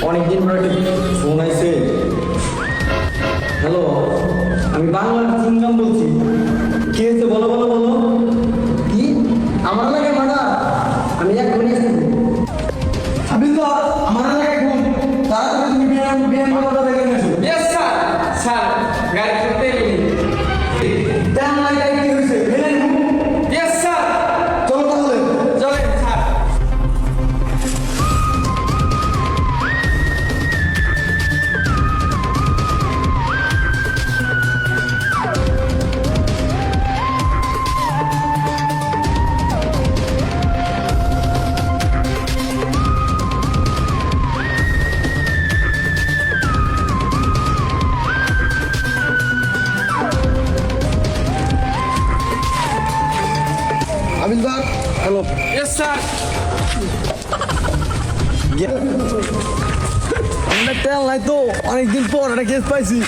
অনেকদিন পরে একটা ফোন আইছে। হ্যালো, আমি বাংলার সিঙ্গাম বলছি। কি হয়েছে বলো বলো বলো। কি আমার লাগে মানা? আমি এক ঘুরে এসেছি। হাবিলদার, আমার লাগে ফোন। তাড়াতাড়ি তুমি বিয়ান কথা দেখে নিয়েছো। Yes sir. স্যার গাড়ি করতে এলিনি। দেন লাইটাই কি হয়েছে মেনে নিন। Yes sir. চলো তাহলে। চলেন স্যার। হাবিলদার, হ্যালো। Yes sir. আমরা তেল নাই তো, অনেকদিন পর একটা কেস পাইছি।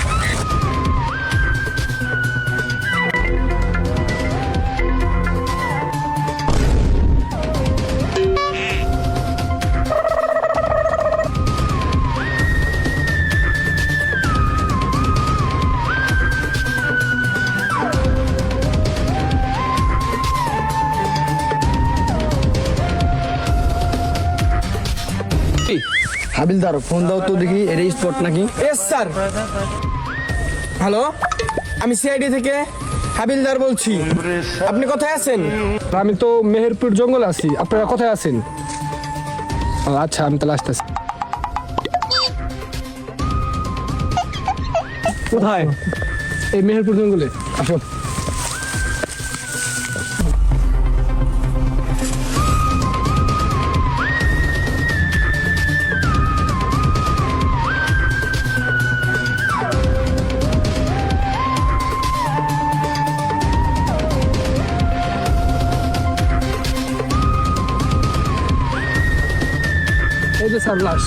হাবিলদার, ফোন দাও তো দেখি, এর স্পট নাকি? Yes sir. হ্যালো, আমি সিআইডি থেকে হাবিলদার বলছি। আপনি কোথায় আছেন? আমি তো মেহেরপুর জঙ্গলে আছি, আপনারা কোথায় আছেন? ও, আচ্ছা, আমি তাহলে আসতেছি। কোথায়? এই মেহেরপুর জঙ্গলে, আসো। এই যে স্যার, লাশ।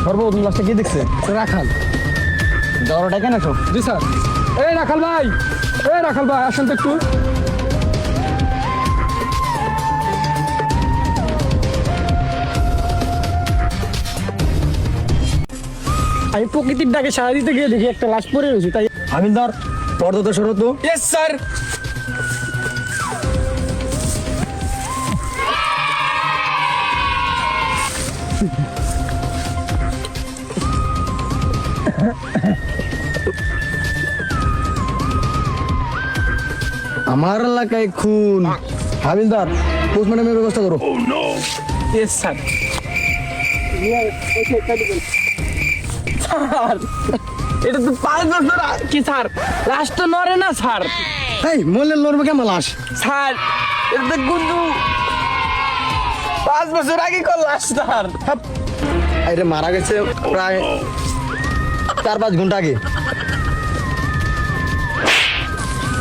সর্বপ্রথম লাস্টে কি দেখছে? রাখাল। জ্বরটা কেন সব? জি স্যার। এই রাখাল ভাই, এই রাখাল ভাই, আসেন তো একটু। আমি প্রকৃতির ডাকে সারা দিতে গিয়ে দেখি একটা লাশ পড়ে রয়েছে, তাই। হাবিলদার, পর্দা তো সরো তো। Yes sir. আমার এলাকায় খুন। হাবিলদার, পোস্টমর্টমের ব্যবস্থা করো। Yes sir. স্যার, এটা তো 5 বছর কি স্যার? লাশ তো নড়ে না স্যার। এই মরলে লড়বে কেমন লাশ? স্যার, এটা তো কিন্তু 5 বছর আগে কোন লাশ স্যার? এটা মারা গেছে প্রায় 4-5 ঘন্টা আগে।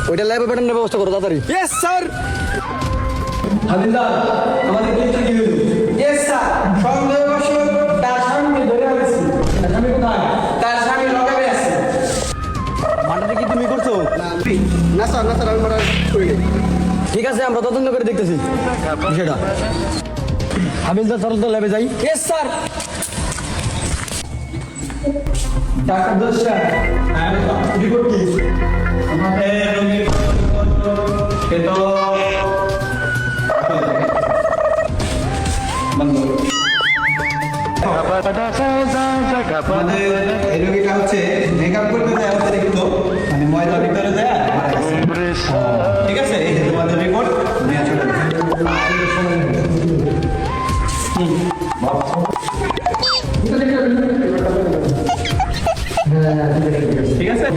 ওইটা ল্যাবে পাঠানোর ব্যবস্থা করো তাড়াতাড়ি। Yes sir. হাবিলদার, আমাদের কেসটা কি হলো? Yes sir. সন্দেহবশত তার স্বামীকে ধরে আনছি। আমি কোথায়? তার স্বামী লগাবে আছে। মার্ডারটা কি তুমি করছো? না স্যার, না স্যার, আমি মার্ডার করিনি। ঠিক আছে, আমরা তদন্ত করে দেখতেছি বিষয়টা। হাবিলদার, চলো তো ল্যাবে যাই। Yes sir. ডাক্তার দোষা, রিপোর্ট কি? আমাদের রোগীর সে তো আমাদের এই রোগীটা হচ্ছে মেকআপ করতে যায় অতিরিক্ত, মানে ময়লা ভিতরে যায় মারা গেছে। ঠিক আছে, এই যে তোমাদের রিপোর্ট নিয়ে চলে ঠিক আছে।